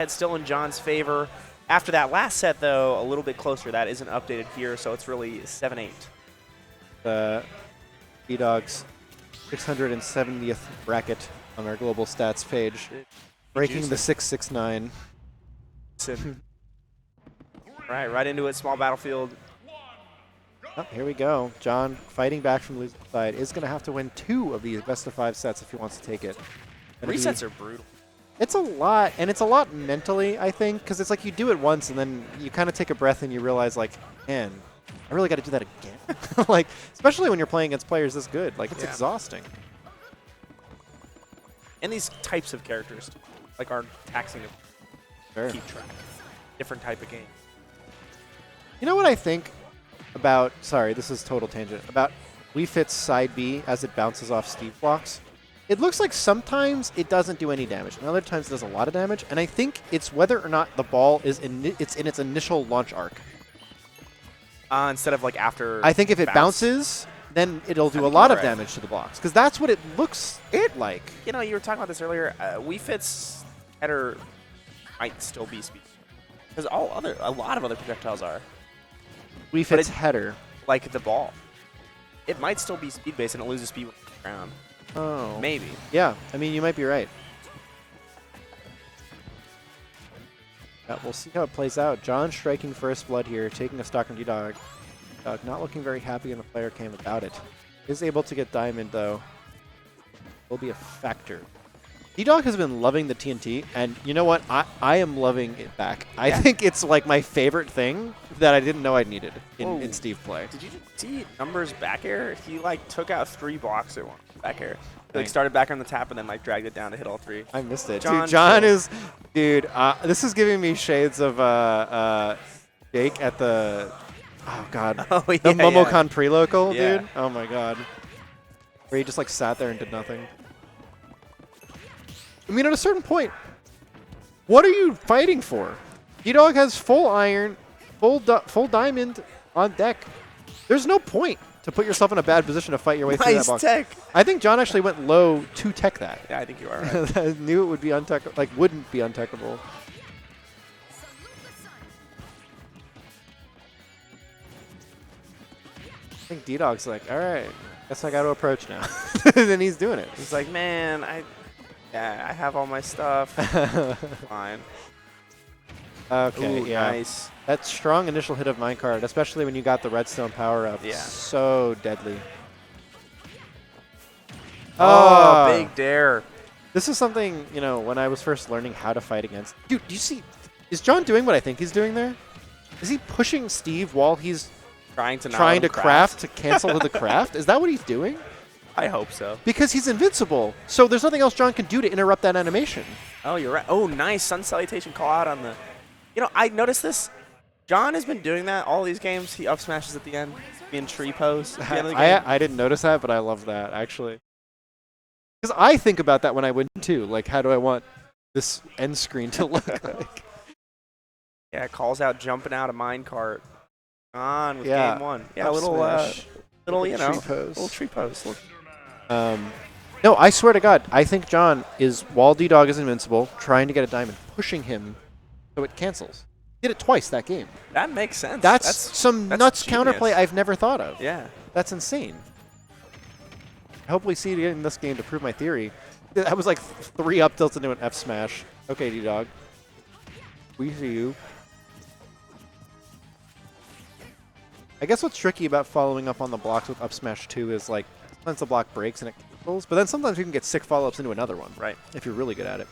It's still in John's favor. After that last set, though, a little bit closer. That isn't updated here, so it's really 7-8. D-Dog's 670th bracket on our global stats page, breaking the 669. Right into it, small battlefield. Oh, here we go. John, fighting back from the losing side, is going to have to win 2 of these best-of-5 sets if he wants to take it. Resets are brutal. It's a lot, and it's a lot mentally, I think, because it's like you do it once, and then you kind of take a breath and you realize, like, man, I really got to do that again. Like, especially when you're playing against players this good. Like, it's exhausting. And these types of characters, like, are taxing to keep track. Different type of game. You know what I think about, sorry, this is total tangent, about Wii Fit's side B as it bounces off Steve blocks? It looks like sometimes it doesn't do any damage, and other times it does a lot of damage, and I think it's whether or not the ball is in its initial launch arc. Instead of, like, after I think if it bounces, then it'll do a lot of damage to the blocks, because that's what it looks like. You know, you were talking about this earlier. Wii Fit's header might still be speed. Because a lot of other projectiles are. Wii Fit's header. Like the ball. It might still be speed-based, and it loses speed with the ground. Oh. Maybe. Yeah, I mean, you might be right. Yeah, we'll see how it plays out. John striking first blood here, taking a stock on D-Dog. Not looking very happy in the player cam about it. Is able to get Diamond, though. Will be a factor. D-Dog has been loving the TNT, and you know what? I am loving it back. I think it's like my favorite thing that I didn't know I needed in Steve play. Did you see Numbers back air? He, like, took out 3 blocks at once. Back air. Like, started back on the tap and then, like, dragged it down to hit all 3. I missed it. John is... Dude, this is giving me shades of Jake at the... Oh, God. The Momocon pre-local, dude. Oh, my God. Where he just, like, sat there and did nothing. I mean, at a certain point, what are you fighting for? D-Dog has full iron, full diamond on deck. There's no point to put yourself in a bad position to fight your way through that box. Tech. I think John actually went low to tech that. Yeah, I think you are right. I knew it would be untech, like wouldn't be untechable. I think D-Dog's like, all right, guess I got to approach now. And he's doing it. He's like, man, I have all my stuff. Fine. Okay, Ooh, nice. That strong initial hit of minecart, especially when you got the redstone power up. Yeah. So deadly. Oh, big dare. This is something, you know, when I was first learning how to fight against. Dude, do you see? Is John doing what I think he's doing there? Is he pushing Steve while he's trying to craft to cancel the craft? Is that what he's doing? I hope so. Because he's invincible. So there's nothing else John can do to interrupt that animation. Oh, you're right. Oh, nice. Sun Salutation call out on the... You know, I noticed this. John has been doing that all these games. He up smashes at the end, being tree pose at the end of the game. I didn't notice that, but I love that, actually. Because I think about that when I win, too. Like, how do I want this end screen to look like? Yeah, calls out jumping out of minecart. On with game 1. Yeah, little you know, tree pose. Little tree pose. No, I swear to God, I think John is, while D-Dog is invincible, trying to get a diamond, pushing him so it cancels. Did it twice that game. That makes sense. That's some nuts genius. counterplay I've never thought of. Yeah. That's insane. I hopefully see it in this game to prove my theory. That was like 3 up tilts into an F smash. Okay, D-Dog. We see you. I guess what's tricky about following up on the blocks with up smash 2 is like sometimes the block breaks and it cancels, but then sometimes you can get sick follow-ups into another one. Right. If you're really good at it.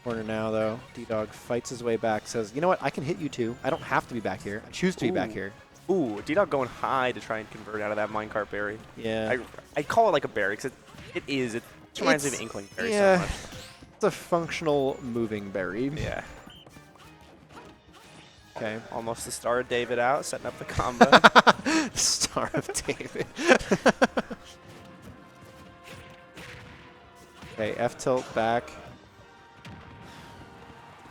Corner now, though. D-Dog fights his way back, says, you know what, I can hit you too. I don't have to be back here. I choose to be back here. Ooh, D-Dog going high to try and convert out of that minecart berry. Yeah. I call it like a berry because it is. It reminds me of Inkling berry so much. It's a functional moving berry. Yeah. Okay. Almost the Star of David out, setting up the combo. Star of David. Okay, F tilt back.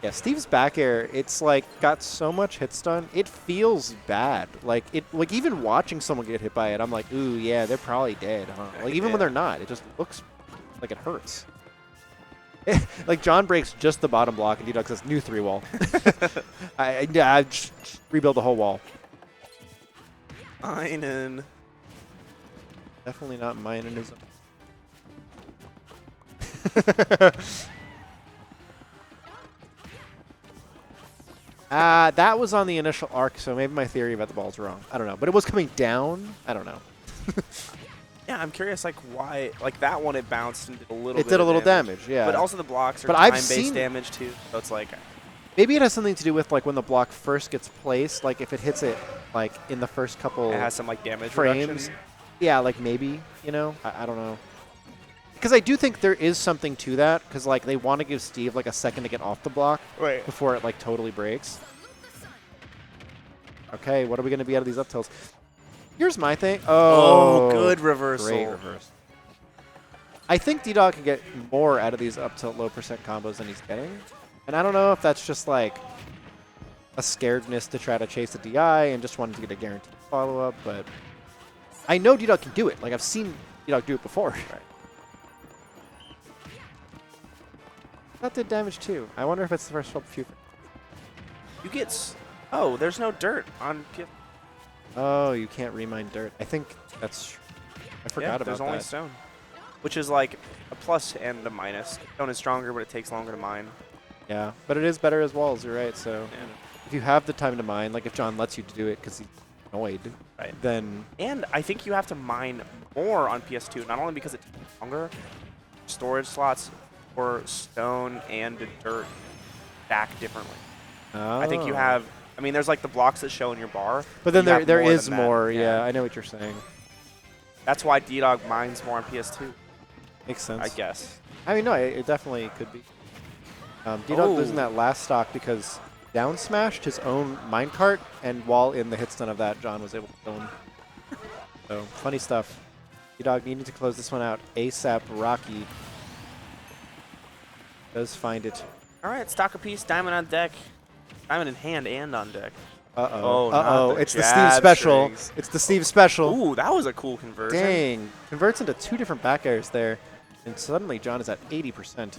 Yeah, Steve's back air, it's like got so much hit stun. It feels bad. Like even watching someone get hit by it, I'm like, ooh, yeah, they're probably dead, huh? Like even when they're not, it just looks like it hurts. Like John breaks just the bottom block, and D-Dog says, "New 3-wall." I just rebuild the whole wall. Einen. Definitely not Minenism. That was on the initial arc, so maybe my theory about the ball's wrong. I don't know, but it was coming down. I don't know. Yeah, I'm curious, like why, like that one it bounced and did a little. It did a little damage, yeah. But also the blocks are But I've time-based seen damage too, so it's like. Maybe it has something to do with like when the block first gets placed, like if it hits it like in the first couple It has some like damage frames. reduction. Yeah, like maybe, you know, I don't know. Because I do think there is something to that, because like they want to give Steve like a second to get off the block before it like totally breaks. Okay, what are we going to be out of these up tilts? Here's my thing. Oh, good reversal. Great reverse. I think D-Dog can get more out of these up tilt low percent combos than he's getting. And I don't know if that's just like a scaredness to try to chase a DI and just wanted to get a guaranteed follow-up, but I know D-Dog can do it. Like I've seen D-Dog do it before. Right. That did damage too. I wonder if it's the first few. You get. Oh, there's no dirt on. Oh, you can't remine dirt. I think that's. I forgot about that. There's only stone, which is like a plus and a minus. Stone is stronger, but it takes longer to mine. Yeah, but it is better as walls. You're right. So if you have the time to mine, like if John lets you do it because he's annoyed, right? Then. And I think you have to mine more on PS2, not only because it takes longer. Storage slots for stone and dirt stack differently. Oh. I think you have. I mean, there's like the blocks that show in your bar. But then there is than more. That. Yeah, I know what you're saying. That's why D-Dog mines more on PS2. Makes sense. I guess. I mean, no, it definitely could be. D-Dog losing that last stock because down smashed his own minecart, and while in the hit stun of that, John was able to kill him. So, funny stuff. D-Dog needing to close this one out ASAP. Rocky does find it. All right, stock a piece, diamond on deck. Diamond in hand and on deck. Uh-oh. Oh, it's the Steve special. strings. It's the Steve special. Ooh, that was a cool conversion. Dang. Converts into 2 different back airs there. And suddenly John is at 80%.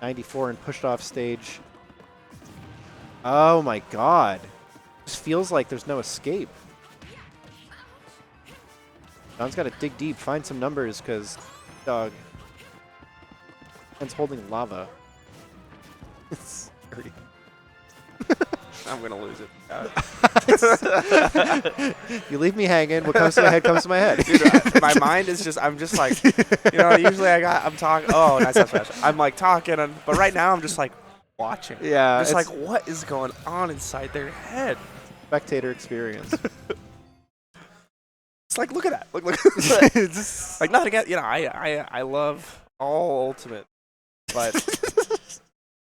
94 and pushed off stage. Oh my god. This feels like there's no escape. John's got to dig deep, find some numbers, because Dog is holding lava. It's scary. I'm going to lose it. You leave me hanging. What comes to my head comes to my head. Dude, my mind is just, I'm just like, you know, usually I'm talking, oh, nice, I'm like talking, but right now I'm just like watching. Yeah. Just like, what is going on inside their head? Spectator experience. It's like, look at that. Look. Like, nothing against, you know, I love all Ultimate, but,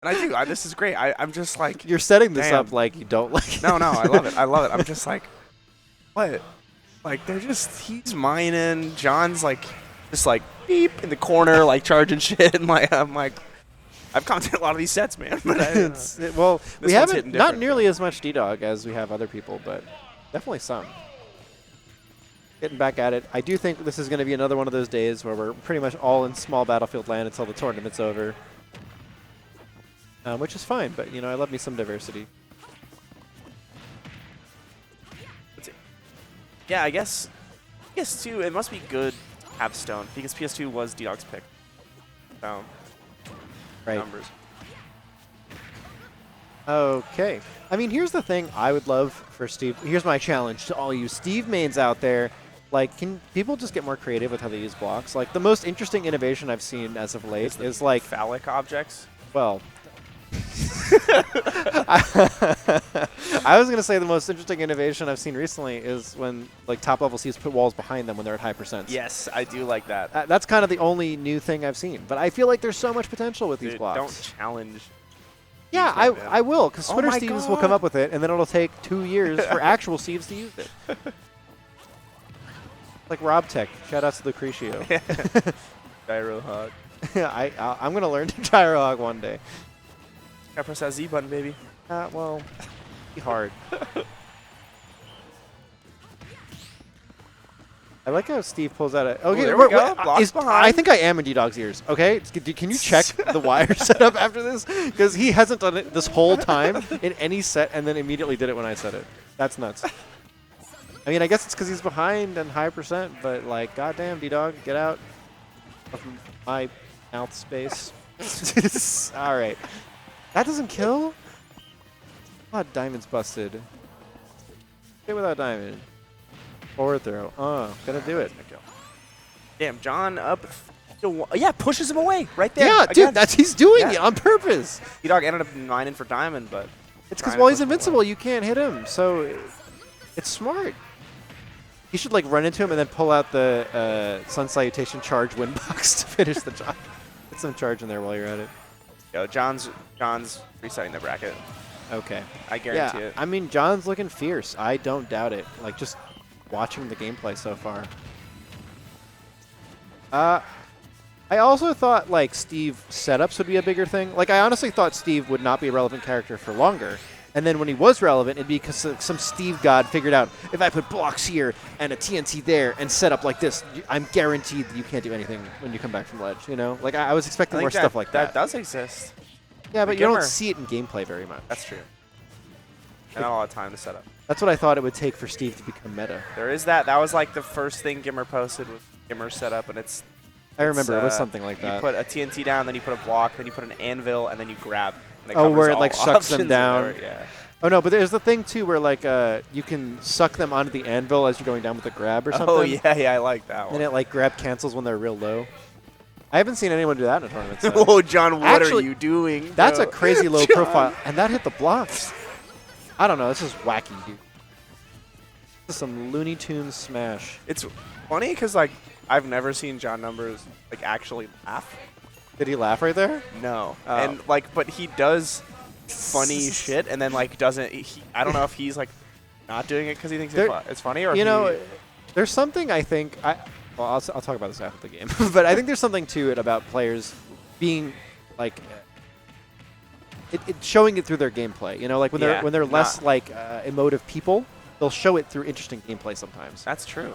and I do, this is great. I'm just like. You're setting this damn. up like you don't like it. No, I love it. I'm just like, what? Like, they're just, he's mining. John's like, just like, beep in the corner, like charging shit. And like, I'm like, I've commented a lot of these sets, man. But well, we haven't, not different. nearly as much D-Dog as we have other people, but definitely some. Getting back at it. I do think this is going to be another one of those days where we're pretty much all in small battlefield land until the tournament's over. Which is fine, but, you know, I love me some diversity. Yeah, I guess PS2, it must be good to have Stone, because PS2 was D-Dog's pick. So, right. Numbers. Okay. I mean, here's the thing I would love for Steve. Here's my challenge to all you Steve mains out there. Like, can people just get more creative with how they use blocks? Like, the most interesting innovation I've seen as of late is like phallic objects. Well, I was going to say the most interesting innovation I've seen recently is when like top level Steves put walls behind them when they're at high percents. Yes, I do like that. That's kind of the only new thing I've seen. But I feel like there's so much potential with these blocks. Don't challenge. Yeah, I will, because Twitter my Steves God. will come up with it, and then it'll take 2 years for actual Steves to use it. Like Ho3k. Shout out to Lucretio. Gyro hog. I'm going to learn to gyro hog one day. Gotta press that Z button, baby. Well, be hard. I like how Steve pulls out a. Okay, there we go. Blocks I behind. think I am in D-Dog's ears. Okay, can you check the wire setup after this? Because he hasn't done it this whole time in any set, and then immediately did it when I said it. That's nuts. I mean, I guess it's because he's behind and high percent, but like, goddamn, D-Dog, get out of my mouth space. All right, that doesn't kill. Oh, diamond's busted. Stay without diamond. Forward throw. Gonna do it. Damn, John up. Yeah, pushes him away right there. Yeah, again. dude, he's doing it on purpose. D-Dog ended up mining for diamond, but It's because while he's invincible, you can't hit him. So it's smart. You should like run into him and then pull out the Sun Salutation charge win box to finish the job. Get some charge in there while you're at it. Yo, John's resetting the bracket. Okay. I guarantee it. I mean, John's looking fierce. I don't doubt it. Like, just watching the gameplay so far. I also thought, like, Steve setups would be a bigger thing. Like, I honestly thought Steve would not be a relevant character for longer. And then when he was relevant, it'd be because some Steve god figured out, if I put blocks here and a TNT there and set up like this, I'm guaranteed that you can't do anything when you come back from ledge, you know? Like, I was expecting more stuff like that. That does exist. Yeah, but you don't see it in gameplay very much. That's true. And not a lot of time to set up. That's what I thought it would take for Steve to become meta. There is that. That was like the first thing Gimmer posted with Gimmer setup, and it's. I remember it was something like that. You put a TNT down, then you put a block, then you put an anvil, and then you grab. And Oh, where it like sucks them options down. Yeah. Oh no, but there's the thing too where like you can suck them onto the anvil as you're going down with a grab or something. Oh yeah, I like that one. And it like grab cancels when they're real low. I haven't seen anyone do that in a tournament. So. Whoa, John, what Actually, are you doing? Bro? That's a crazy low profile, and that hit the blocks. I don't know. This is wacky, dude. This is some Looney Tunes smash. It's funny because like I've never seen John Numbers like actually laugh. Did he laugh right there? No, Oh. and like, but he does funny shit, and then like doesn't. I don't know if he's like not doing it because he thinks it's funny, or you if know, there's something I think. Well, I'll talk about this after the game, but I think there's something to it about players being like it showing it through their gameplay. You know, like when they're less like emotive people, they'll show it through interesting gameplay sometimes. That's true.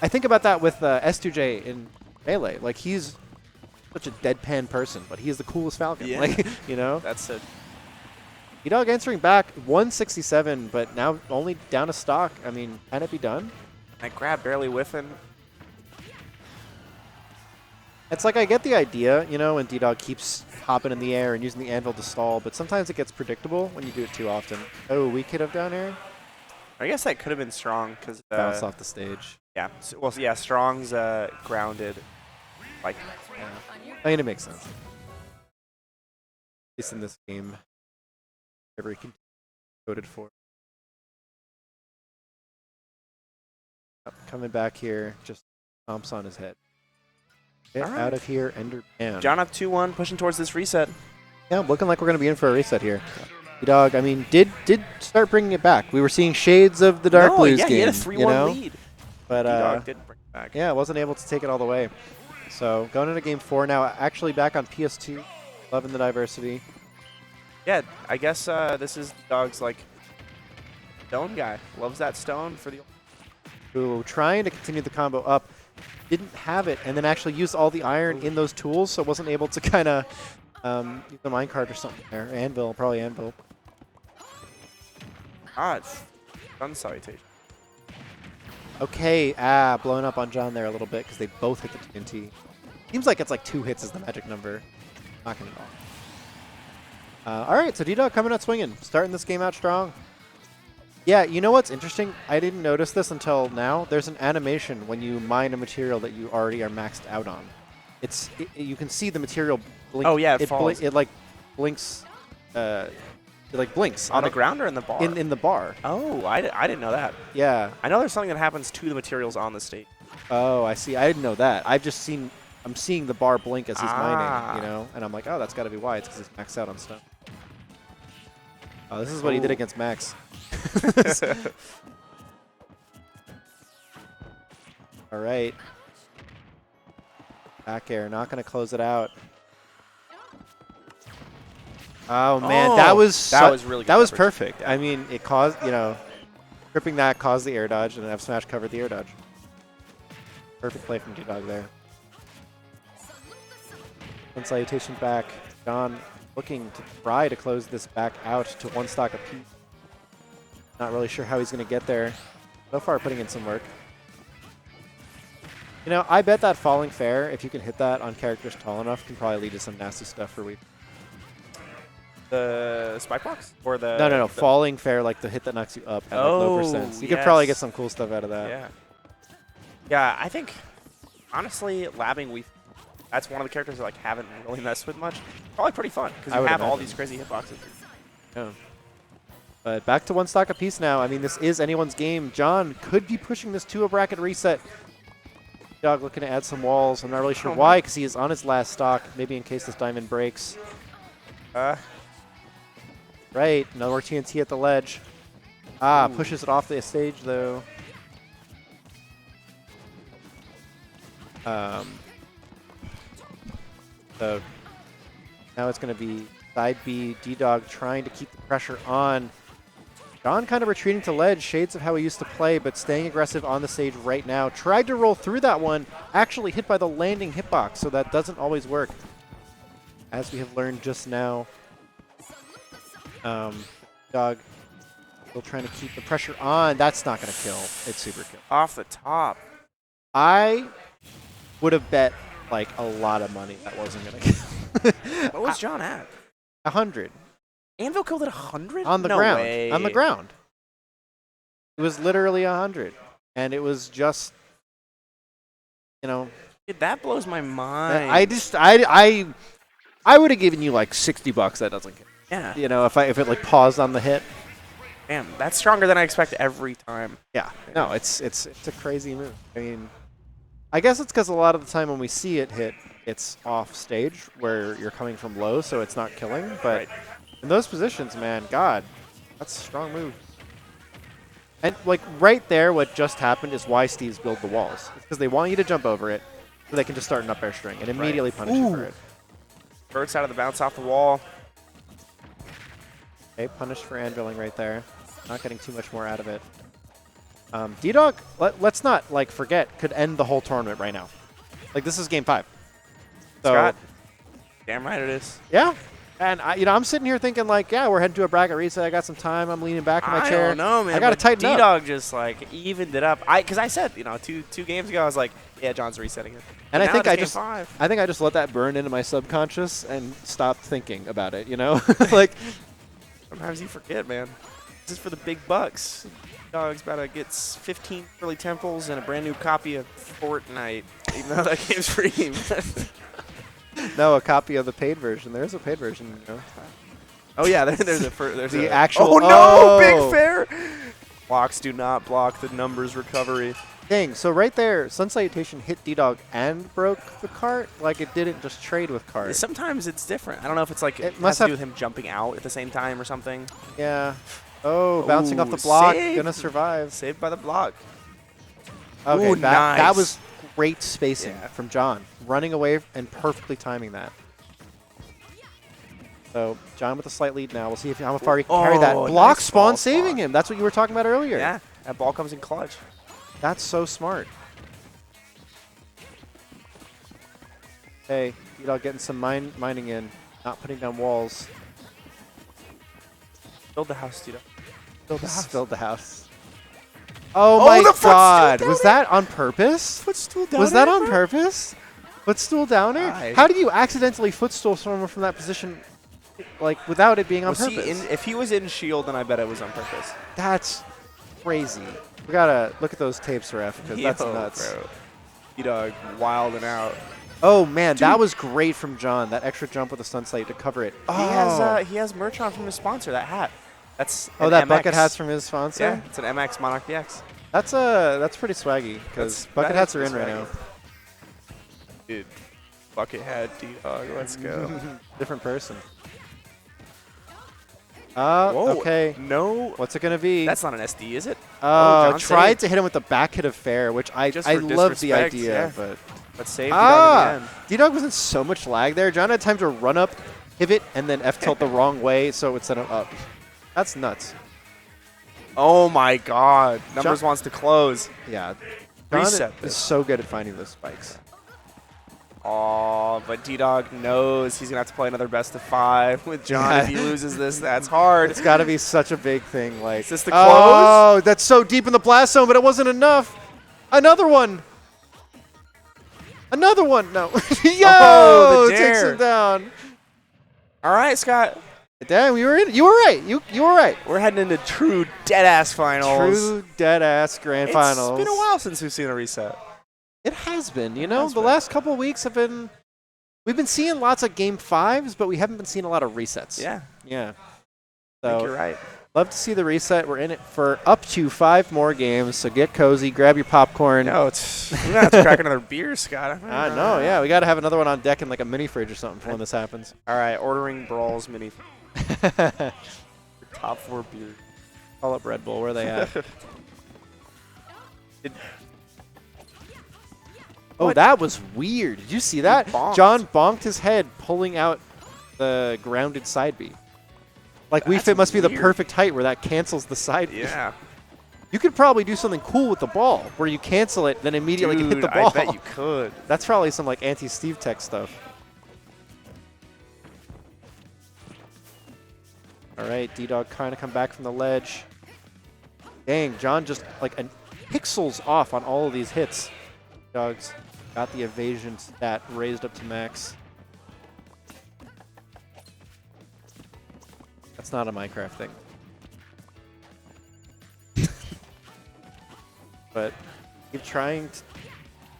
I think about that with S2J in Melee. Like he's such a deadpan person, but he is the coolest Falcon. Yeah. Like, you know? That's it. D-Dog answering back, 167, but now only down a stock. I mean, can it be done? I grab barely whiffing. It's like I get the idea, you know, when D-Dog keeps hopping in the air and using the anvil to stall, but sometimes it gets predictable when you do it too often. Oh, we could have down air? I guess that could have been strong because Bounce off the stage. Yeah. Well, yeah. Strong's grounded. Like. Yeah. I mean, it makes sense. At least in this game, every voted for. Coming back here, just stomps on his head. Get out of here, Ender Man. John up 2-1, pushing towards this reset. Yeah, looking like we're going to be in for a reset here. D-Dog, I mean, did start bringing it back. We were seeing shades of the Dark Blues game. He had a 3-1 lead. But D-Dog did bring it back. Yeah, wasn't able to take it all the way. So going into game 4 now, actually back on PS2, loving the diversity. Yeah, I guess this is Dog's like stone guy. Loves that stone for the. Who trying to continue the combo up, didn't have it, and then actually used all the iron in those tools, so wasn't able to kind of use the minecart or something there. Anvil, probably anvil. Sun salutation. Okay, blown up on John there a little bit because they both hit the TNT. Seems like it's like 2 hits is the magic number. Not gonna go. All right, so D-Dog coming out swinging, starting this game out strong. Yeah, you know what's interesting? I didn't notice this until now. There's an animation when you mine a material that you already are maxed out on. You can see the material blink. Oh yeah, it falls. It like blinks. It like blinks on the ground or in the bar. In the bar. Oh, I didn't know that. Yeah. I know there's something that happens to the materials on the stage. Oh, I see. I didn't know that. I'm seeing the bar blink as he's mining, you know, and I'm like, oh, that's got to be why. It's because he's maxed out on stuff. Oh, this is what he did against Max. All right. Back air, not going to close it out. Oh man, that was really good. That was perfect. Yeah. I mean, it caused, you know, tripping that caused the air dodge, and F smash covered the air dodge. Perfect play from D-Dog there. And salutation back. John looking to try to close this back out to 1 stock apiece. Not really sure how he's going to get there. So far, putting in some work. You know, I bet that falling fair, if you can hit that on characters tall enough, can probably lead to some nasty stuff for Weave. The spike box? Or the... No. Falling fair, like the hit that knocks you up at like low percents. You could probably get some cool stuff out of that. Yeah. Yeah, I think, honestly, labbing Weave, that's one of the characters that like haven't really messed with much. Probably pretty fun, because you have all these crazy hitboxes. Yeah. But back to 1 stock apiece now. I mean, this is anyone's game. John could be pushing this to a bracket reset. Dog looking to add some walls. I'm not really sure why, because he is on his last stock. Maybe in case this diamond breaks. Right, another TNT at the ledge. Pushes it off the stage, though. So now it's going to be side B, D-Dog trying to keep the pressure on. John kind of retreating to ledge, shades of how he used to play, but staying aggressive on the stage right now. Tried to roll through that one, actually hit by the landing hitbox, so that doesn't always work. As we have learned just now, Dog still trying to keep the pressure on. That's not going to kill. It's super kill. Off the top. I would have bet like a lot of money that wasn't going to kill. What was John at? 100. Anvil killed at 100? On the ground. Way. On the ground. It was literally 100. And it was just, you know. Dude, that blows my mind. I would have given you like $60. That doesn't count. Yeah. You know, if it like paused on the hit. Damn, that's stronger than I expect every time. Yeah. No, it's a crazy move. I mean, I guess it's because a lot of the time when we see it hit, it's off stage where you're coming from low, so it's not killing. But in those positions, man, God, that's a strong move. And like right there, what just happened is why Steve's build the walls. It's because they want you to jump over it, so they can just start an up air string and immediately punish you for it. Burst out of the bounce off the wall. Okay, punished for anviling right there. Not getting too much more out of it. D-Dog, let's not like forget, could end the whole tournament right now. Like this is game 5. So, Scott, damn right it is. Yeah. And I'm sitting here thinking like, yeah, we're heading to a bracket reset. I got some time. I'm leaning back in my chair. I don't know, man. I got to tighten up. D-Dog just like evened it up. Because I said, two games ago, I was like, yeah, John's resetting it. And I think I just let that burn into my subconscious and stopped thinking about it. Like sometimes you forget, man. This is for the big bucks. Dog's about to get 15 early temples and a brand new copy of Fortnite, even though that game's free. No, a copy of the paid version. There's a paid version. Oh yeah, there's the actual. Oh no, big fair. Blocks do not block the numbers recovery. Dang, so right there, Sun Salutation hit D-Dog and broke the cart. Like it didn't just trade with cart. Sometimes it's different. I don't know if it's like it has to do with him jumping out at the same time or something. Yeah. Oh, bouncing off the block, saved. gonna survive. Saved by the block. Okay, Ooh, nice. That was great spacing from John. Running away and perfectly timing that. So, John with a slight lead now. We'll see how far he can carry that. Block nice spawn saving him. That's what you were talking about earlier. Yeah, that ball comes in clutch. That's so smart. Hey, D-Dog getting some mining in. Not putting down walls. Build the house, D-Dog. Build the house. Build the house. Oh my God! Was that on purpose? Footstool downer? Was that on purpose? Footstool downer? Right. How do you accidentally footstool someone from that position, like without it being on purpose? If he was in shield, then I bet it was on purpose. That's crazy. We gotta look at those tapes, ref, because that's nuts. D-Dog wilding out. Oh man, dude, that was great from John. That extra jump with the stun sight to cover it. Oh. He has merch on from his sponsor. That hat. That's that MX. Bucket hat's from his sponsor. Yeah, it's an MX Monarch DX. That's pretty swaggy because bucket hats are in right now. Dude, bucket hat D-Dog. Let's go. Different person. Okay. No. What's it gonna be? That's not an SD, is it? Tried to hit him with the back hit of fair, which I love the idea, but saved D-Dog in the end. D-Dog was in so much lag there. John had time to run up, pivot, and then F-tilt the wrong way, so it would set him up. That's nuts. Oh my God. Numbers wants to close. Yeah. John Reset is this. so good at finding those spikes. Oh, but D-Dog knows he's going to have to play another best of 5 with John. Yeah. If he loses this, that's hard. It's got to be such a big thing. Like, Is this the close? Oh, that's so deep in the blast zone, but it wasn't enough. Another one. Another one. No. Yo, Oh, the takes dare. him down. All right, Scott. Damn, you were in. You were right. You were right. We're heading into true dead-ass finals. True dead ass grand finals. It's been a while since we've seen a reset. It has been. You know, the last couple of weeks have been. We've been seeing lots of game 5s, but we haven't been seeing a lot of resets. Yeah. Yeah. I think So you're right. love to see the reset. We're in it for up to 5 more games. So get cozy, grab your popcorn. No, it's we're gonna have to crack another beer, Scott. I know. Yeah, we got to have another one on deck in like a mini fridge or something for when this happens. All right, ordering Brawls mini. Top 4 beer. Call up Red Bull. Where are they at? Oh, What? that was weird. Did you see that? bonked. John bonked his head, pulling out the grounded side B. Like, That's it must be the weird. perfect height where that cancels the side B. Yeah. You could probably do something cool with the ball, where you cancel it, then immediately Dude, hit the ball. I bet you could. That's probably some like anti-Steve Tech stuff. All right, D-Dog trying to come back from the ledge. Dang, John just like pixels off on all of these hits. Dog's got the evasion stat raised up to max. That's not a Minecraft thing. But keep trying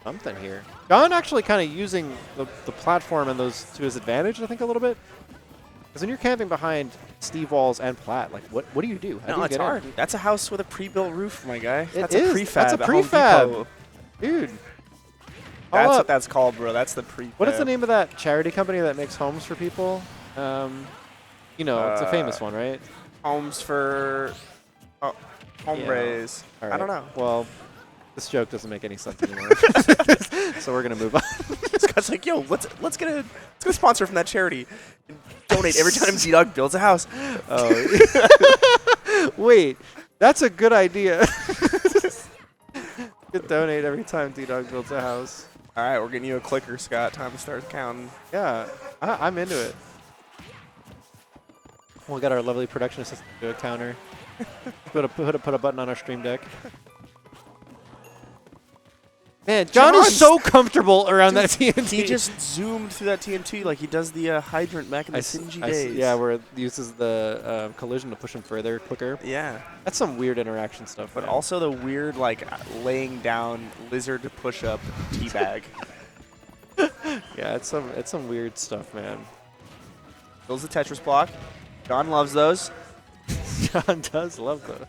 something here. John actually kind of using the platform and those to his advantage, I think, a little bit. Because when you're camping behind Steve Walls and Plat, like, what do you do? How do No, you it's get in? hard. That's a house with a pre-built roof, my guy. That's is. a prefab. That's a at Home prefab. Depot. Dude. That's Hold what up. that's called, bro. That's the prefab. What is the name of that charity company that makes homes for people? You know, it's a famous one, right? Homes for hombres. All I don't right. know. Well, this joke doesn't make any sense anymore. So we're gonna move on. Scott's like, yo, let's get a sponsor from that charity. And donate every time D-Dog builds a house. Oh. Wait, that's a good idea. Could donate every time D-Dog builds a house. All right, we're getting you a clicker, Scott. Time to start counting. Yeah, I'm into it. We got our lovely production assistant do a counter. put a button on our stream deck. Man, John is so comfortable around that TNT. He just zoomed through that TNT like he does the hydrant back in the Sinji days. Yeah, where it uses the collision to push him further, quicker. Yeah. That's some weird interaction stuff. But man. also the weird, like, laying down lizard to push up teabag. Yeah, it's some weird stuff, man. Builds the Tetris block. John loves those. John does love those.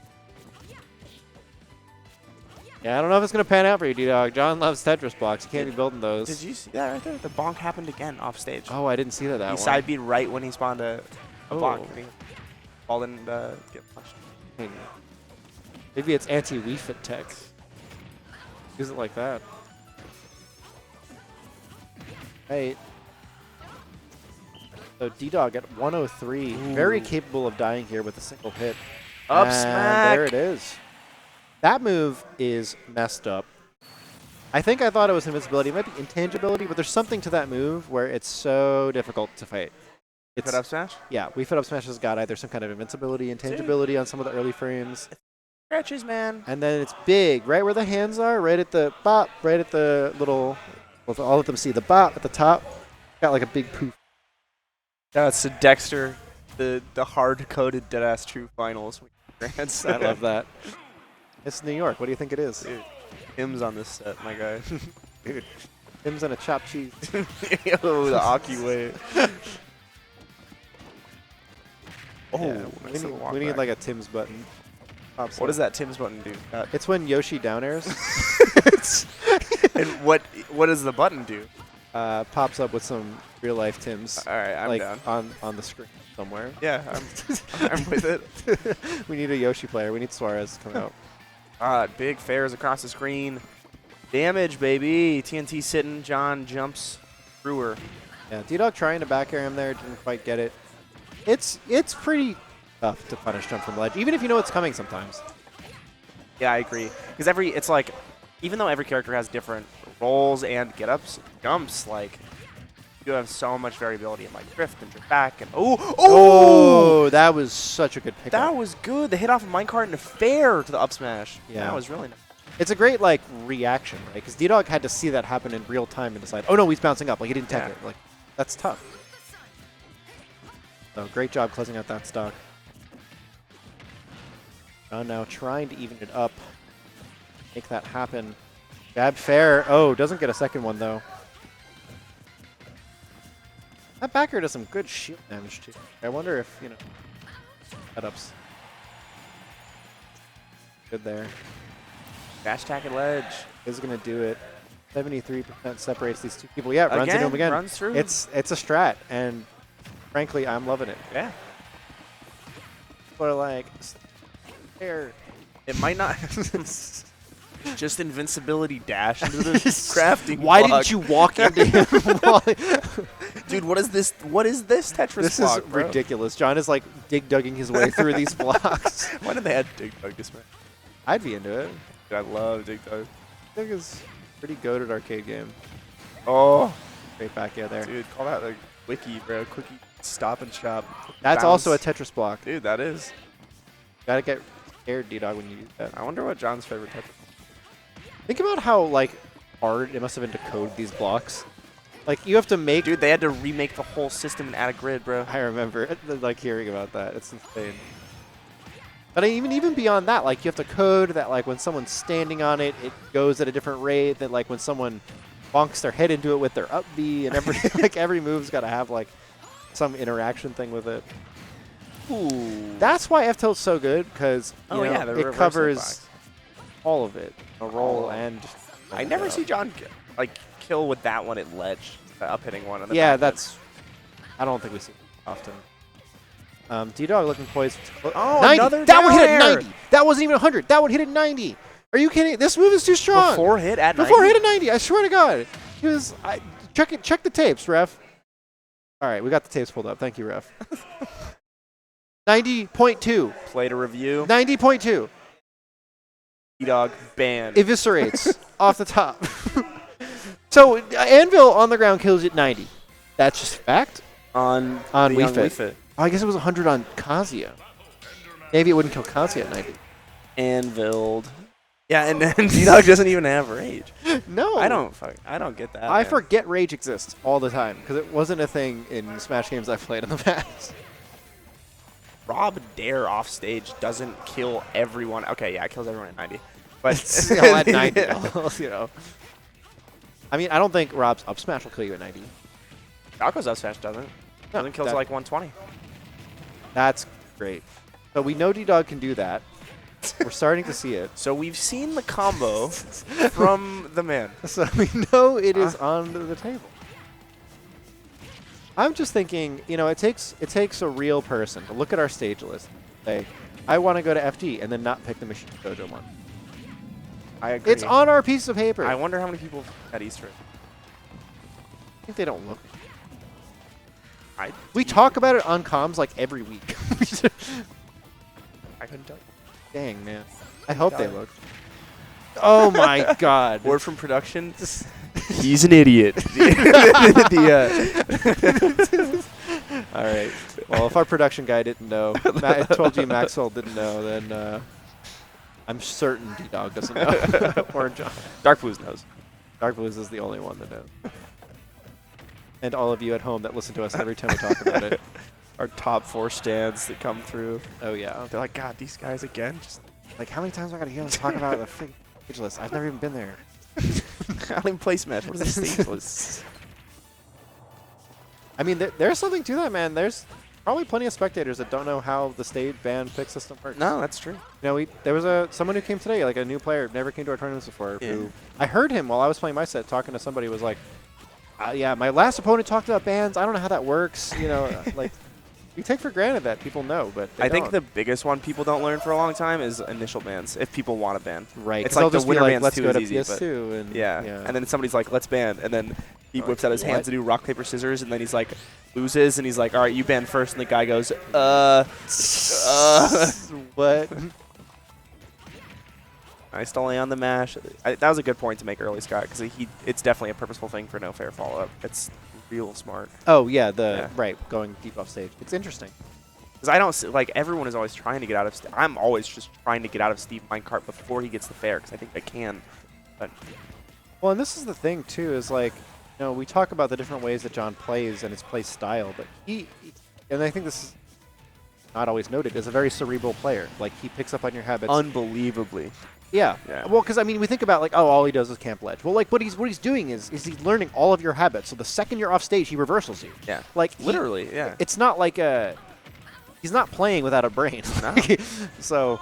Yeah, I don't know if it's going to pan out for you, D-Dog. John loves Tetris blocks. You can't be building those. Did you see that right there? The bonk happened again off stage. Oh, I didn't see that He one. side beat right when he spawned a bonk. Oh. And he fall and get punched. Maybe it's anti-Wii Fit tech. Use it like that. Right. So D-Dog at 103. Ooh. Very capable of dying here with a single hit. Up And smack. there it is. That move is messed up. I think I thought it was invincibility. It might be intangibility, but there's something to that move where it's so difficult to fight. Put up smash? Yeah, Wii Fit Up Smash has got either some kind of invincibility, intangibility on some of the early frames. Stretches, man. And then it's big, right where the hands are, right at the bop, right at the little, well, I'll let them see the bop at the top. Got like a big poof. That's Dexter, the hard-coded deadass true finals. Grants. I love that. It's New York. What do you think it is? Dude, Tim's on this set, my guy. Dude, Tim's and a chopped cheese. Yo, the Aki way. Oh, Yeah, nice little walk we need back. like a Tim's button. Pops What up. does that Tim's button do? It's when Yoshi down airs. And what does the button do? Pops up with some real life Tims. All right, I'm like down. on the screen somewhere. Yeah, I'm with it. We need a Yoshi player. We need Suarez to come out. Big fairs across the screen. Damage, baby. TNT sitting. John jumps through her. Yeah, D-Dog trying to back air him there, didn't quite get it. It's pretty tough to punish jump from the ledge, even if you know it's coming sometimes. Yeah, I agree. Because it's like even though every character has different rolls and get-ups, jumps, like, you have so much variability in, like, drift and drift back. And oh, that was such a good pickup. That was good. The hit off of minecart and a fair to the up smash. Yeah. That was really nice. It's a great, like, reaction, right? Because D-Dog had to see that happen in real time and decide, oh, no, he's bouncing up. Like, he didn't tech it. Like, that's tough. So, great job closing out that stock. John now trying to even it up. Make that happen. Jab fair. Oh, doesn't get a second one, though. That backer does some good shield damage, too. I wonder if, you know, setups. Good there. Dash attack and ledge. Is going to do it. 73% separates these two people. Yeah, runs into him again. Runs through. It's a strat, and frankly, I'm loving it. Yeah. But like, there. It might not. Just invincibility dash into the crafting. Why block. didn't you walk into him? Dude, what is this? What is this Tetris This block, is bro? ridiculous. John is like dig-dugging his way through these blocks. Why did they add Dig Dug this match? I'd be into it. Dude, I love Dig Dug. Dig is pretty goated arcade game. Oh, Great back air there. dude, call that like wiki, bro. Quickie stop and shop. That's Bounce. also a Tetris block. Dude, that is. Gotta get scared, D-Dog, when you use that. I wonder what John's favorite Tetris. Think about how like hard it must have been to code these blocks. Like you have to make. Dude, they had to remake the whole system and add a grid, bro. I remember like hearing about that. It's insane. But even beyond that, like you have to code that like when someone's standing on it, it goes at a different rate. That like when someone bonks their head into it with their up B, and every like every move's got to have like some interaction thing with it. Ooh. That's why F-Tilt's so good because it covers all of it, a roll and. I never see John like kill with that one at ledge, the up hitting one. On the Yeah, back that's. I don't think we see it often. D-Dog looking poised. Oh, 90. another That one hit at down air. 90. That wasn't even 100. That one hit at 90. Are you kidding? This move is too strong. Before hit at 90? Before hit at 90. I swear to God. He was. Check it. Check the tapes, ref. All right, we got the tapes pulled up. Thank you, ref. 90.2. Play to review. 90.2. D-Dog banned. Eviscerates off the top. So Anvil on the ground kills at 90. That's just fact. on On the Wii young Fit. Wii Fit. Oh, I guess it was 100 on Kazuya. Maybe it wouldn't kill Kazuya at 90. Anviled. Yeah, and then D-Dog doesn't even have rage. No. I don't get that. I man. forget rage exists all the time because it wasn't a thing in Smash games I've played in the past. Rob Dare off stage doesn't kill everyone. Okay, yeah, it kills everyone at 90. But Still at 90, you know. I mean, I don't think Rob's up smash will kill you at 90. Falco's up smash doesn't. Doesn't kill to like 120. That's great. So we know D-Dog can do that. We're starting to see it. So we've seen the combo from the man. So we know it is on the table. I'm just thinking, you know, it takes a real person to look at our stage list and say, I want to go to FD, and then not pick the Machine Dojo one. I agree. It's on our piece of paper. I wonder how many people at Easter. I think they don't look. I We talk about it on comms like every week. I couldn't tell you. Dang, man. I hope they look. Oh my God. Word from production. He's an idiot. All right. Well, if our production guy didn't know, 12G Maxwell didn't know, then I'm certain D-Dog doesn't know. Or John. Dark Blues knows. Dark Blues is the only one that knows. And all of you at home that listen to us every time we talk about it. Our top 4 stands that come through. Oh, yeah. They're like, God, these guys again? Just Like, how many times am I going to hear them talk about the freaking stage list? I've never even been there. I don't even play Smash. What is this stage list? I mean, there's something to that, man. There's probably plenty of spectators that don't know how the state band pick system works. No, that's true. You know, there was someone who came today, like a new player, never came to our tournaments before. Yeah. Who I heard him while I was playing my set talking to somebody who was like, yeah, my last opponent talked about bands. I don't know how that works. You know, like, you take for granted that people know, but they I think don't. the biggest one people don't learn for a long time is initial bans, if people want to ban. Right. It's 'cause like they'll the just be winner like, bans let's too go is to easy, but PS2. And yeah. And then somebody's like, let's ban. And then he whips out his hands to do rock, paper, scissors. And then he's like, loses. And he's like, all right, you ban first. And the guy goes, What? Nice delay on the mash. That was a good point to make early, Scott, because it's definitely a purposeful thing for no fair follow-up. It's real smart. Oh, yeah, right, going deep off stage. It's interesting. Because I don't, like, everyone is always trying to get out of, I'm always just trying to get out of Steve minecart before he gets the fair, because I think I can. But well, and this is the thing, too, is like, you know, we talk about the different ways that John plays and his play style, but and I think this is not always noted, is a very cerebral player. Like, he picks up on your habits. Unbelievably. Yeah. Well, because I mean, we think about like, oh, all he does is camp ledge. Well, like, what he's doing is he's learning all of your habits. So the second you're off stage, he reversals you. Yeah. Like literally. Yeah. It's not like he's not playing without a brain. No. So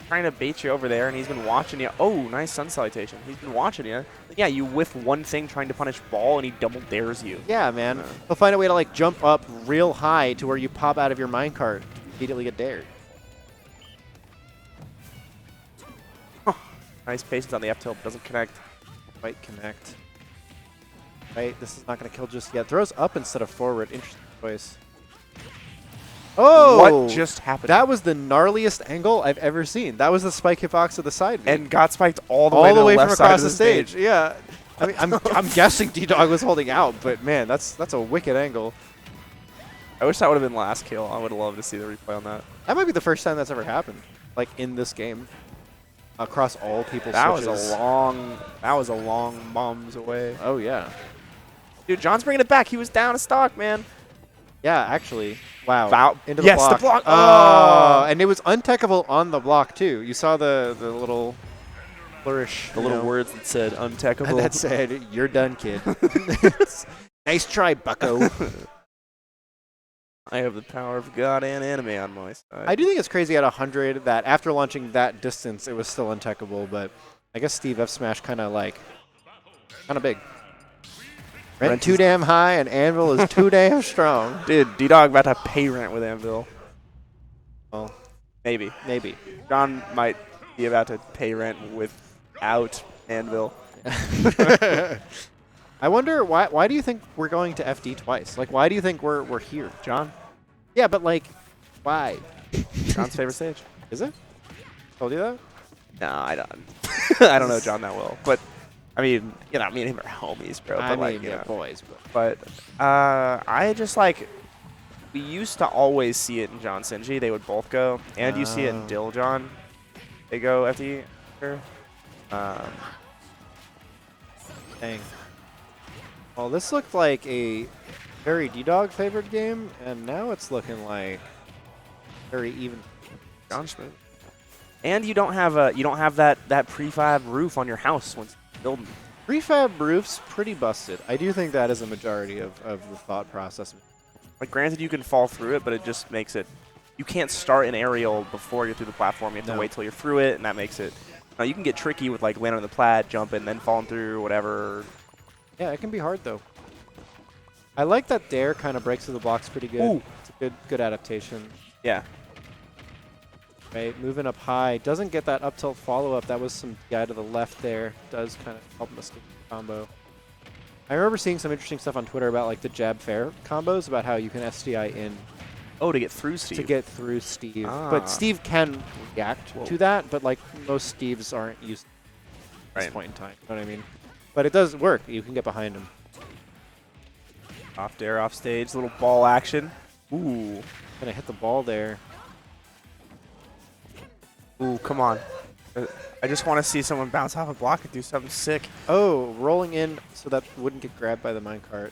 trying to bait you over there, and he's been watching you. Oh, nice sun salutation. He's been watching you. Yeah, you whiff one thing trying to punish ball, and he double dares you. Yeah, man. He'll find a way to like jump up real high to where you pop out of your minecart, immediately get dared. Nice patience on the up tilt, but doesn't connect. Quite connect. Right, this is not going to kill just yet. Throws up instead of forward. Interesting choice. Oh! What just happened? That was the gnarliest angle I've ever seen. That was the spike hitbox of the side V. And got spiked all the way to the left from side across of the stage. Yeah. I mean, I'm guessing D-Dog was holding out, but man, that's a wicked angle. I wish that would have been last kill. I would have loved to see the replay on that. That might be the first time that's ever happened, like in this game. Across all people's switches. That was a long bombs away. Oh yeah. Dude, John's bringing it back. He was down a stock, man. Yeah, actually. Wow. Into the yes, block. The block. Oh, and it was untechable on the block too. You saw the little flourish. The little words that said untechable. And that said, "You're done, kid." Nice try, bucko. I have the power of God and anime on my side. I do think it's crazy at 100 that after launching that distance, it was still untechable, but I guess Steve F smash kind of big. Rent too damn high and Anvil is too damn strong. Dude, D-Dog about to pay rent with Anvil. Well, maybe. Maybe. John might be about to pay rent without Anvil. I wonder why do you think we're going to FD twice? Like, why do you think we're here? John? Yeah, but like, why? John's favorite stage. Is it? Told you that? No, I don't. I don't know John that well, but I mean, you know, me and him are homies, bro. I But like, mean, you yeah, know. boys. But I just like, we used to always see it in John Sinji. They would both go, and you see it in Dill John. They go FD. Dang. Well, this looked like a very D-Dog favored game, and now it's looking like very even. John Schmidt. And you don't have that prefab roof on your house once you build them. Prefab roofs pretty busted. I do think that is a majority of the thought process. Like, granted, you can fall through it, but it just makes it. You can't start an aerial before you're through the platform. You have to wait till you're through it, and that makes it. Now you can get tricky with like landing on the plat, jumping, then falling through, or whatever. Yeah, it can be hard though. I like that Dare kind of breaks through the blocks pretty good. Ooh. It's a good adaptation. Yeah. Right, moving up high. Doesn't get that up tilt follow up. That was some guy to the left there. Does kind of help him escape the combo. I remember seeing some interesting stuff on Twitter about like the jab fair combos, about how you can SDI in. Oh, to get through Steve. To get through Steve. But Steve can react to that, but like most Steves aren't used at this point in time. You know what I mean? But it does work. You can get behind him. Off dare, off stage, little ball action. Ooh. Gonna hit the ball there. Ooh, come on. I just want to see someone bounce off a block and do something sick. Oh, rolling in so that wouldn't get grabbed by the minecart.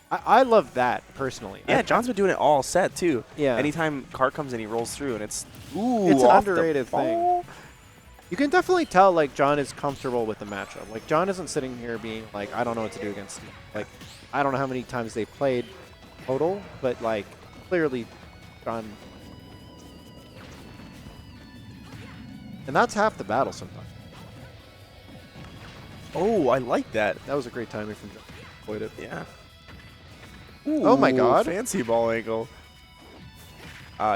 I love that, personally. Yeah, John's been doing it all set, too. Yeah. Anytime cart comes in, he rolls through, and it's, ooh, it's an off underrated the thing. You can definitely tell, like, John is comfortable with the matchup. Like, John isn't sitting here being like, I don't know what to do against Steve. Like, I don't know how many times they played total, but, like, clearly John... And that's half the battle sometimes. Oh, I like that. That was a great timing from John. Avoid it. Yeah. Ooh, oh my god. Fancy ball angle.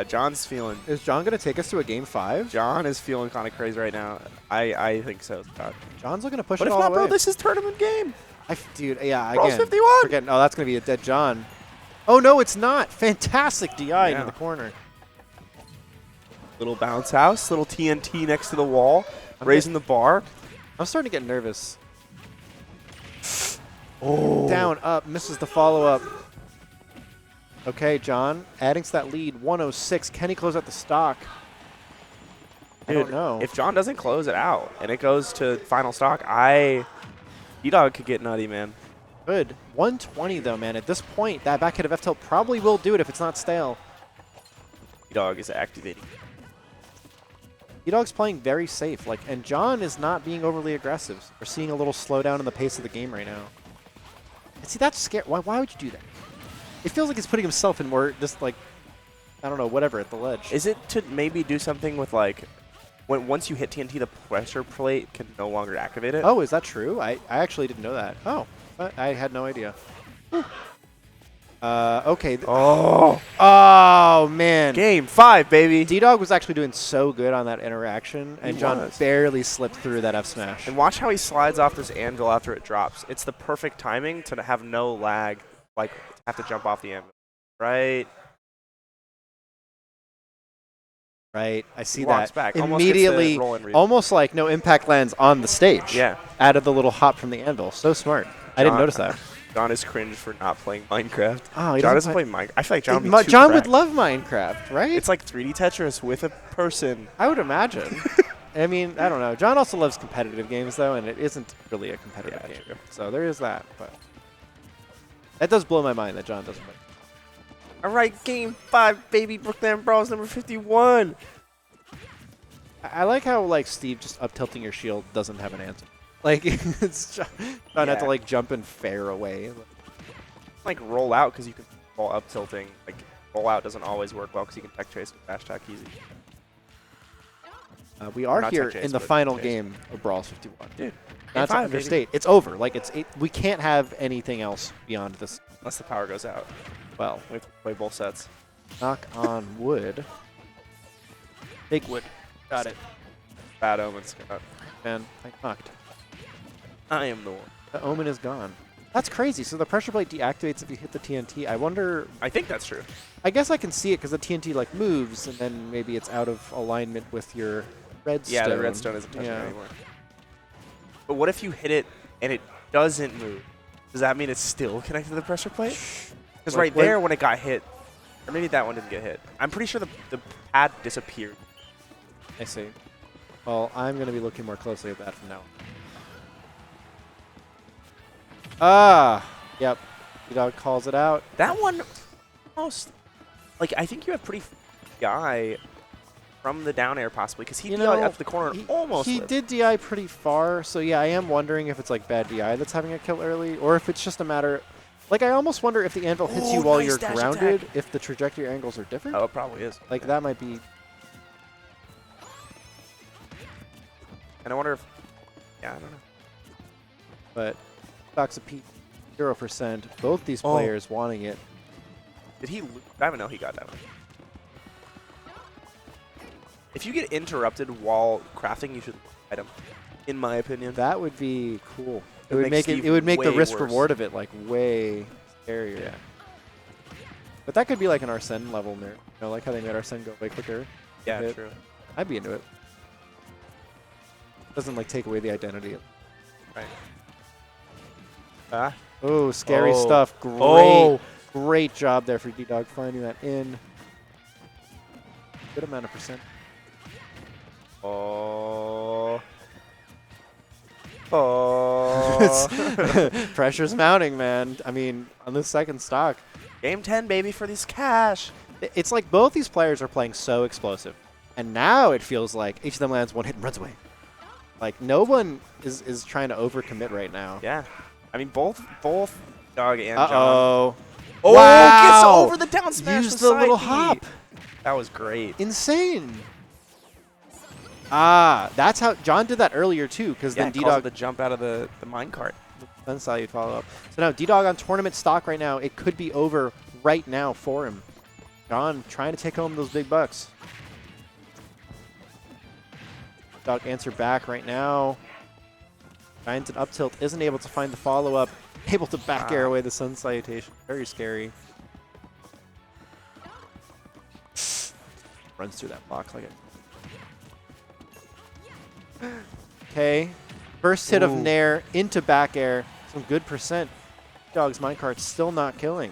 John's feeling... Is John going to take us to a game 5? John is feeling kind of crazy right now. I think so, Scott. John's looking to push but it if all not, the way. bro, this is tournament game. Dude, yeah, Brawls again. 51. Forget, oh, that's going to be a dead John. Oh, no, it's not. Fantastic DI into the corner. Little bounce house, little TNT next to the wall. Raising the bar. I'm starting to get nervous. Oh. Down, up, misses the follow-up. Okay, John, adding to that lead, 106. Can he close out the stock? I don't know. If John doesn't close it out and it goes to final stock, D-Dog could get nutty, man. Good. 120, though, man. At this point, that back hit of F-tilt probably will do it if it's not stale. D-Dog is activating. D-Dog's playing very safe, and John is not being overly aggressive. We're seeing a little slowdown in the pace of the game right now. And see, that's scary. Why would you do that? It feels like he's putting himself in more, just I don't know, whatever, at the ledge. Is it to maybe do something with, once you hit TNT, the pressure plate can no longer activate it? Oh, is that true? I actually didn't know that. Oh, I had no idea. Okay. Oh, man. Game 5, baby. D-Dog was actually doing so good on that interaction, and John barely slipped through that F smash. And watch how he slides off this anvil after it drops. It's the perfect timing to have no lag, have to jump off the anvil. Right? Right, I see Walks that. back. Immediately, almost like no impact lands on the stage. Yeah. Out of the little hop from the anvil. So smart. I didn't notice that. John is cringe for not playing Minecraft. Oh, he John doesn't play Minecraft. I feel like John would be too John would cracked. love Minecraft, right? It's like 3D Tetris with a person. I would imagine. I mean, I don't know. John also loves competitive games, though, and it isn't really a competitive game. True. So there is that. But that does blow my mind that John doesn't play. All right, game 5, baby. BrookLAN Brawls number 51. I like how Steve just up tilting your shield doesn't have an answer. It's John had to jump and fair away. Roll out because you can fall up tilting. Roll out doesn't always work well because you can tech chase and dash attack easy. We are Not here tech chase, in the but final tech chase. game of Brawls 51. Dude, Not to 5, understate. baby. It's over. We can't have anything else beyond this. Unless the power goes out. Well, We have to play both sets. knock on wood. Big wood. Got it. Bad omen, Scott. Man, I knocked. I am the one. The omen is gone. That's crazy. So the pressure plate deactivates if you hit the TNT. I wonder. I think that's true. I guess I can see it because the TNT moves, and then maybe it's out of alignment with your redstone. Yeah, the redstone isn't touching it anymore. But what if you hit it and it doesn't move? Does that mean it's still connected to the pressure plate? Because there, when it got hit, or maybe that one didn't get hit. I'm pretty sure the pad disappeared. I see. Well, I'm going to be looking more closely at that from now on. Yep. D-Dog calls it out. That one, almost, I think you have pretty DI from the down air possibly, because he DI'd up the corner almost. He did DI pretty far, so yeah, I am wondering if it's bad DI that's having a kill early, or if it's just a matter. I almost wonder if the anvil hits you while you're grounded, if the trajectory angles are different. Oh, it probably is. That might be. And I wonder if, I don't know. But Doxapete, 0%. Both these players wanting it. Did he? I don't know. He got that one. If you get interrupted while crafting, you should item. In my opinion, that would be cool. It would make the risk reward of it way scarier. Yeah. But that could be an Arsene level there. Like how they made Arsene go way quicker. Yeah, true. I'd be into it. Doesn't take away the identity. Right. Oh, scary stuff. Great job there for D-Dog finding that in. Good amount of percent. Pressure's mounting, man. I mean, on the second stock. Game 10, baby, for this cash. It's both these players are playing so explosive. And now it feels like each of them lands one hit and runs away. No one is trying to overcommit right now. Yeah. I mean, both Dog and John. Oh, wow. Gets over the down smash. Use the little hop. That was great. Insane. That's how John did that earlier too, because then D-Dog the jump out of the minecart. Then saw you follow up. So now D-Dog on tournament stock right now. It could be over right now for him. John trying to take home those big bucks. Dog answer back right now. Finds an up tilt, isn't able to find the follow up. Able to back air away the sun salutation. Very scary. Runs through that block like it. Okay. First hit of Ooh. Nair into back air. Some good percent. Dog's minecart still not killing.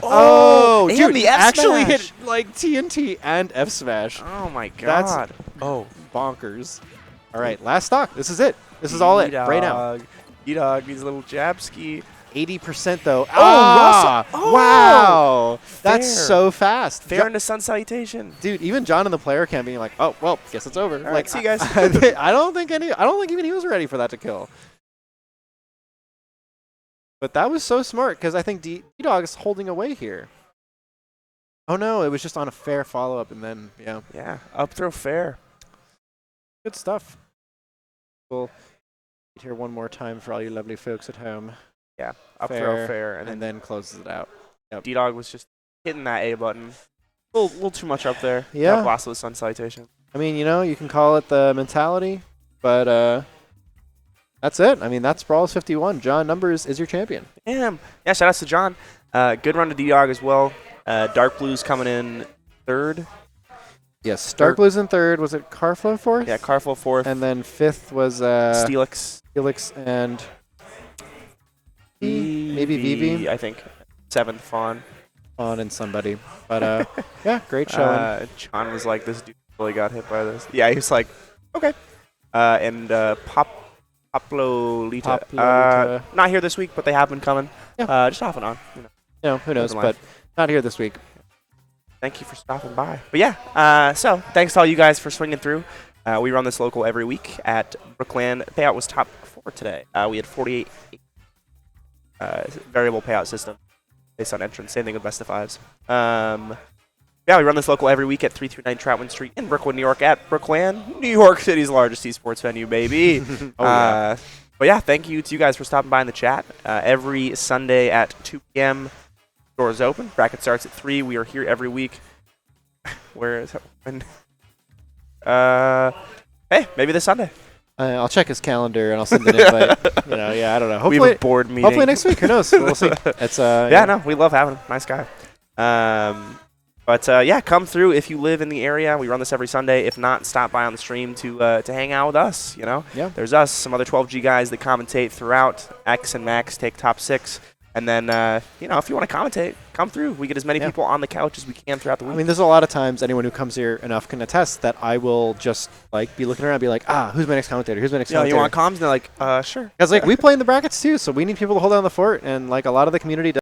Oh, and dude, the F actually smash. hit like TNT and F smash. Oh my That's god. bonkers. All right, last stock. This is it. This is all it. Right now. E-Dog needs a little jab ski. 80% though. Russell. Oh, Wow. That's fair. so fast. Fair into sun salutation. Dude, even John in the player camp being like, "Oh, well, guess it's over." All like, right, see you guys. I don't think even he was ready for that to kill. But that was so smart because I think D-Dog is holding away here. Oh no, it was just on a fair follow up and then Yeah, up throw fair. good stuff. We'll get here one more time for all you lovely folks at home. Yeah, up throw fair, and then closes it out. Yep. D-Dog was just hitting that A button. A little too much up there. Yeah. Got blasted with sun salutation. I mean, you can call it the mentality, but that's it. I mean, that's Brawls 51. John Numbers is your champion. Damn. Yeah, shout outs to John. Good run to D-Dog as well. Dark Blues coming in third. Yes, Dark Blues in third. Was it Carflo fourth? Yeah, Carful fourth. And then fifth was Steelix. Felix and maybe Vivi. I think. Seventh, Fawn. On and somebody. But yeah, great showing. John was like, this dude really got hit by this. Yeah, he was like, okay. And Poplolita. Not here this week, but they have been coming. Yeah. Just off and on. Who knows, but not here this week. Thank you for stopping by. But yeah, so thanks to all you guys for swinging through. We run this local every week at BrookLAN. Payout was top 4 today. We had 48 variable payout system based on entrance. Same thing with best of fives. Yeah, we run this local every week at 339 Troutman Street in Brooklyn, New York at BrookLAN, New York City's largest esports venue, baby. Yeah. But yeah, thank you to you guys for stopping by in the chat. Every Sunday at 2 p.m. Doors open. Bracket starts at 3. We are here every week. Where is it? Hey, maybe this Sunday. I'll check his calendar and I'll send an invite. I don't know. We Hopefully, have a board meeting. hopefully next week. Who knows? We'll see. It's no, we love having him. Nice guy. But yeah, come through if you live in the area. We run this every Sunday. If not, stop by on the stream to hang out with us. Yeah. There's us, some other 12G guys that commentate throughout. X and Max take top 6. And then, if you want to commentate, come through. We get as many people on the couch as we can throughout the week. I mean, there's a lot of times anyone who comes here enough can attest that I will just be looking around and be like, who's my next commentator? Who's my next commentator? You want comms? And they're like, sure. Because we play in the brackets too, so we need people to hold down the fort, and a lot of the community does.